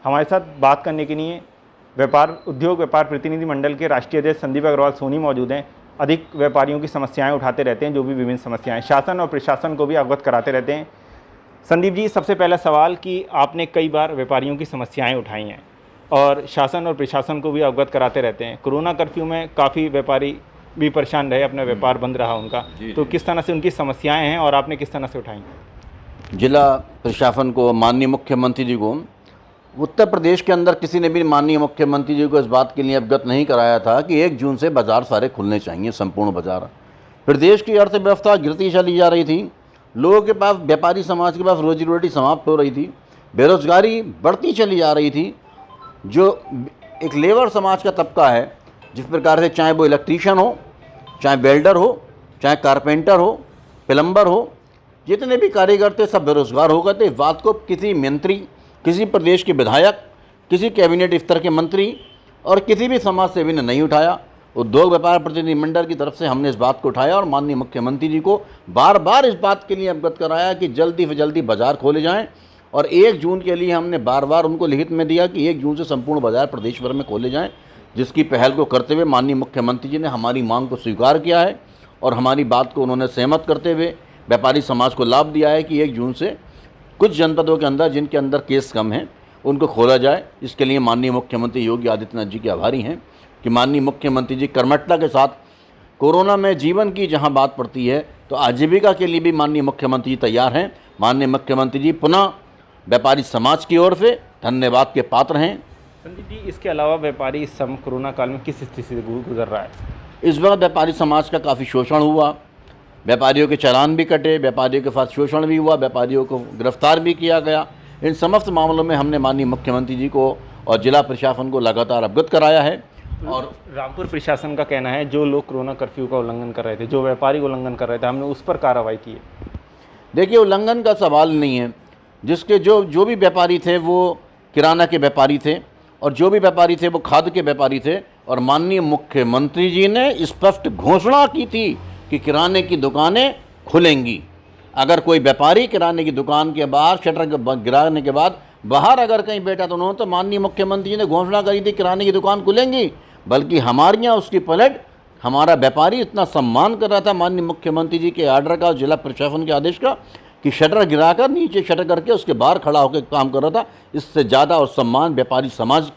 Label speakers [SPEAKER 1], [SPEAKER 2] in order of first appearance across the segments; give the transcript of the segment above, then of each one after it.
[SPEAKER 1] हमारे साथ बात करने के लिए उद्योग व्यापार प्रतिनिधि मंडल के राष्ट्रीय अध्यक्ष संदीप अग्रवाल सोनी मौजूद हैं। अधिक व्यापारियों की समस्याएं उठाते रहते हैं, जो भी विभिन्न समस्याएं शासन और प्रशासन को भी अवगत कराते रहते हैं। संदीप जी, सबसे पहला सवाल कि आपने कई बार व्यापारियों की समस्याएं उठाई हैं और शासन और प्रशासन को भी अवगत कराते रहते हैं। कोरोना कर्फ्यू में काफ़ी व्यापारी भी परेशान रहे, अपना व्यापार बंद रहा उनका, तो किस तरह से उनकी समस्याएं हैं और आपने किस तरह से उठाई?
[SPEAKER 2] जिला प्रशासन को, माननीय मुख्यमंत्री जी को, उत्तर प्रदेश के अंदर किसी ने भी माननीय मुख्यमंत्री जी को इस बात के लिए अवगत नहीं कराया था कि 1 जून से बाज़ार सारे खुलने चाहिए, संपूर्ण बाज़ार। प्रदेश की अर्थव्यवस्था गिरती चली जा रही थी, लोगों के पास, व्यापारी समाज के पास रोजी रोटी समाप्त हो रही थी, बेरोजगारी बढ़ती चली जा रही थी। जो एक लेबर समाज का तबका है, जिस प्रकार से चाहे वो इलेक्ट्रीशियन हो, चाहे वेल्डर हो, चाहे कारपेंटर हो, प्लम्बर हो, जितने भी कारीगर थे सब बेरोजगार हो गए थे। इस बात को किसी मंत्री, किसी प्रदेश के विधायक, किसी कैबिनेट स्तर के मंत्री और किसी भी समाज सेवी ने नहीं उठाया। उद्योग व्यापार प्रतिनिधि मंडल की तरफ से हमने इस बात को उठाया और माननीय मुख्यमंत्री जी को बार बार इस बात के लिए अवगत कराया कि जल्दी से जल्दी बाज़ार खोले जाएं। और 1 जून के लिए हमने बार बार उनको लिखित में दिया कि 1 जून से संपूर्ण बाज़ार प्रदेश भर में खोले जाएँ, जिसकी पहल को करते हुए माननीय मुख्यमंत्री जी ने हमारी मांग को स्वीकार किया है और हमारी बात को उन्होंने सहमत करते हुए व्यापारी समाज को लाभ दिया है कि 1 जून से कुछ जनपदों के अंदर, जिनके अंदर केस कम हैं, उनको खोला जाए। इसके लिए माननीय मुख्यमंत्री योगी आदित्यनाथ जी के आभारी हैं कि माननीय मुख्यमंत्री जी कर्मठता के साथ कोरोना में जीवन की जहां बात पड़ती है तो आजीविका के लिए भी माननीय मुख्यमंत्री जी तैयार हैं। माननीय मुख्यमंत्री जी पुनः व्यापारी समाज की ओर से धन्यवाद के पात्र हैं।
[SPEAKER 1] संदीप जी, इसके अलावा व्यापारी इस समय कोरोना काल में किस स्थिति से गुजर रहा है?
[SPEAKER 2] इस वक्त व्यापारी समाज का काफ़ी शोषण हुआ, व्यापारियों के चालान भी कटे, व्यापारियों के साथ शोषण भी हुआ, व्यापारियों को गिरफ्तार भी किया गया। इन समस्त मामलों में हमने माननीय मुख्यमंत्री जी को और जिला प्रशासन को लगातार अवगत कराया है। और
[SPEAKER 1] रामपुर प्रशासन का कहना है जो लोग कोरोना कर्फ्यू का उल्लंघन कर रहे थे, जो व्यापारी उल्लंघन कर रहे थे, हमने उस पर कार्रवाई की है।
[SPEAKER 2] देखिए, उल्लंघन का सवाल नहीं है। जिसके जो भी व्यापारी थे वो किराना के व्यापारी थे और जो भी व्यापारी थे वो खाद्य के व्यापारी थे। और माननीय मुख्यमंत्री जी ने स्पष्ट घोषणा की थी कि किराने की दुकानें खुलेंगी। अगर कोई व्यापारी किराने की दुकान के बाहर शटर गिराने के बाद बाहर अगर कहीं बैठा तो उन्होंने, तो माननीय मुख्यमंत्री जी ने घोषणा करी थी किराने की दुकान खुलेंगी। बल्कि हमारे यहाँ उसकी पलट हमारा व्यापारी इतना सम्मान कर रहा था माननीय मुख्यमंत्री जी के आर्डर का, जिला प्रशासन के आदेश का, कि शटर गिराकर नीचे शटर करके उसके बाहर खड़ा होकर काम कर रहा था। इससे ज़्यादा और सम्मान व्यापारी समाज,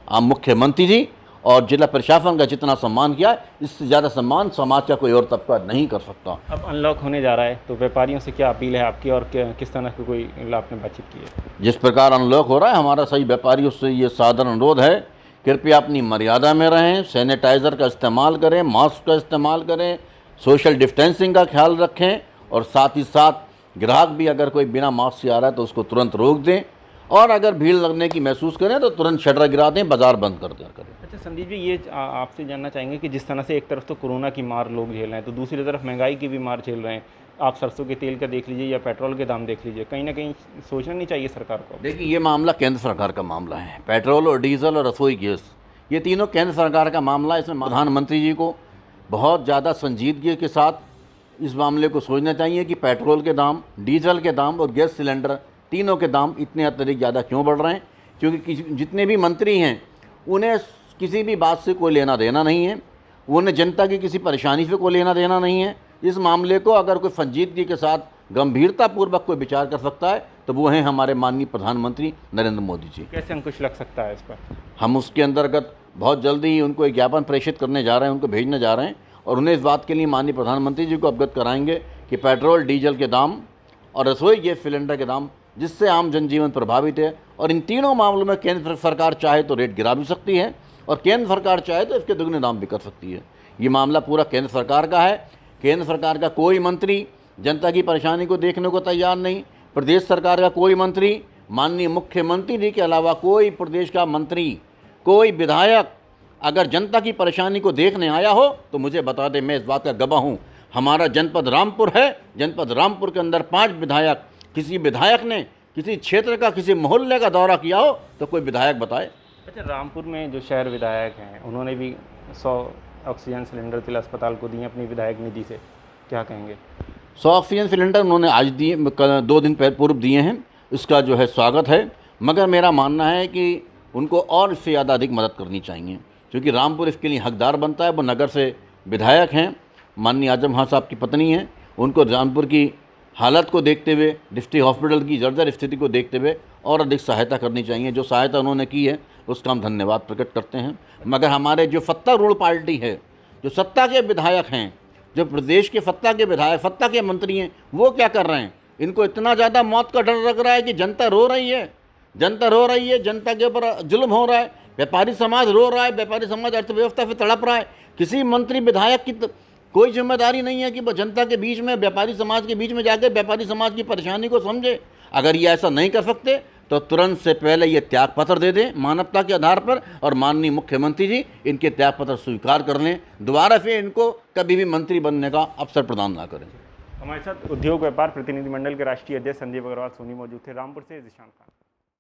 [SPEAKER 2] मुख्यमंत्री जी और जिला प्रशासन का जितना सम्मान किया, इससे ज़्यादा सम्मान समाज का कोई और तबका नहीं कर सकता।
[SPEAKER 1] अब अनलॉक होने जा रहा है तो व्यापारियों से क्या अपील है आपकी और किस तरह की कोई आपने बातचीत की है?
[SPEAKER 2] जिस प्रकार अनलॉक हो रहा है, हमारा सही व्यापारियों से ये साधारण अनुरोध है, कृपया अपनी मर्यादा में रहें, सैनिटाइज़र का इस्तेमाल करें, मास्क का इस्तेमाल करें, सोशल डिस्टेंसिंग का ख्याल रखें और साथ ही साथ ग्राहक भी अगर कोई बिना मास्क से आ रहा है तो उसको तुरंत रोक दें और अगर भीड़ लगने की महसूस करें तो तुरंत शटर गिरा दें, बाज़ार बंद कर दें करें।
[SPEAKER 1] अच्छा संदीप जी, ये आपसे जानना चाहेंगे कि जिस तरह से एक तरफ तो कोरोना की मार लोग झेल रहे हैं तो दूसरी तरफ महंगाई की भी मार झेल रहे हैं। आप सरसों के तेल का देख लीजिए या पेट्रोल के दाम देख लीजिए, कहीं ना कहीं सोचना नहीं चाहिए सरकार को?
[SPEAKER 2] देखिए, ये मामला केंद्र सरकार का मामला है। पेट्रोल और डीजल और रसोई गैस, ये तीनों केंद्र सरकार का मामला है। इसमें प्रधानमंत्री जी को बहुत ज़्यादा संजीदगी के साथ इस मामले को सोचना चाहिए कि पेट्रोल के दाम, डीजल के दाम और गैस सिलेंडर तीनों के दाम इतने अत्यधिक ज़्यादा क्यों बढ़ रहे हैं। क्योंकि जितने भी मंत्री हैं उन्हें किसी भी बात से कोई लेना देना नहीं है, उन्हें जनता की किसी परेशानी से कोई लेना देना नहीं है। इस मामले को अगर कोई संजीदगी के साथ गंभीरतापूर्वक कोई विचार कर सकता है तो वो हैं हमारे माननीय प्रधानमंत्री नरेंद्र मोदी जी।
[SPEAKER 1] कैसे अंकुश लग सकता है इस पर?
[SPEAKER 2] हम उसके अंतर्गत बहुत जल्दी ही उनको एक ज्ञापन प्रेषित करने जा रहे हैं, उनको भेजने जा रहे हैं और उन्हें इस बात के लिए माननीय प्रधानमंत्री जी को अवगत कराएंगे कि पेट्रोल डीजल के दाम और रसोई गैस सिलेंडर के दाम, जिससे आम जनजीवन प्रभावित है। और इन तीनों मामलों में केंद्र सरकार चाहे तो रेट गिरा भी सकती है और केंद्र सरकार चाहे तो इसके दुगने दाम भी कर सकती है। ये मामला पूरा केंद्र सरकार का है। केंद्र सरकार का कोई मंत्री जनता की परेशानी को देखने को तैयार नहीं। प्रदेश सरकार का कोई मंत्री, माननीय मुख्यमंत्री जी के अलावा कोई प्रदेश का मंत्री, कोई विधायक अगर जनता की परेशानी को देखने आया हो तो मुझे बता दें, मैं इस बात का गवाह हूँ। हमारा जनपद रामपुर है, जनपद रामपुर के अंदर 5 विधायक, किसी विधायक ने किसी क्षेत्र का, किसी मोहल्ले का दौरा किया हो तो कोई विधायक बताए।
[SPEAKER 1] अच्छा, रामपुर में जो शहर विधायक हैं उन्होंने भी 100 ऑक्सीजन सिलेंडर जिला अस्पताल को दिए अपनी विधायक निधि से, क्या कहेंगे?
[SPEAKER 2] 100 ऑक्सीजन सिलेंडर उन्होंने आज दिए, 2 दिन पूर्व दिए हैं। इसका जो है स्वागत है। मगर मेरा मानना है कि उनको और इससे ज़्यादा अधिक मदद करनी चाहिए, क्योंकि रामपुर इसके लिए हकदार बनता है। वो नगर से विधायक हैं, माननीय आजम खान साहब की पत्नी हैं। उनको रामपुर की हालत को देखते हुए, डिस्ट्रिक्ट हॉस्पिटल की जर्जर स्थिति को देखते हुए और अधिक सहायता करनी चाहिए। जो सहायता उन्होंने की है उसका हम धन्यवाद प्रकट करते हैं। मगर हमारे जो सत्तारूढ़ पार्टी है, जो सत्ता के विधायक हैं, जो प्रदेश के सत्ता के विधायक, सत्ता के मंत्री हैं, वो क्या कर रहे हैं? इनको इतना ज़्यादा मौत का डर लग रहा है कि जनता रो रही है, जनता रो रही है, जनता के ऊपर जुल्म हो रहा है, व्यापारी समाज रो रहा है, व्यापारी समाज अर्थव्यवस्था से तड़प रहा है। किसी मंत्री विधायक की कोई जिम्मेदारी नहीं है कि वो जनता के बीच में, व्यापारी समाज के बीच में जाकर व्यापारी समाज की परेशानी को समझे। अगर ये ऐसा नहीं कर सकते तो तुरंत से पहले ये त्यागपत्र दे दें मानवता के आधार पर, और माननीय मुख्यमंत्री जी इनके त्यागपत्र स्वीकार कर लें, दोबारा से इनको कभी भी मंत्री बनने का अवसर प्रदान ना करें।
[SPEAKER 1] हमारे साथ उद्योग व्यापार प्रतिनिधिमंडल के राष्ट्रीय अध्यक्ष संदीप अग्रवाल सोनी मौजूद थे। रामपुर से जिशान खान।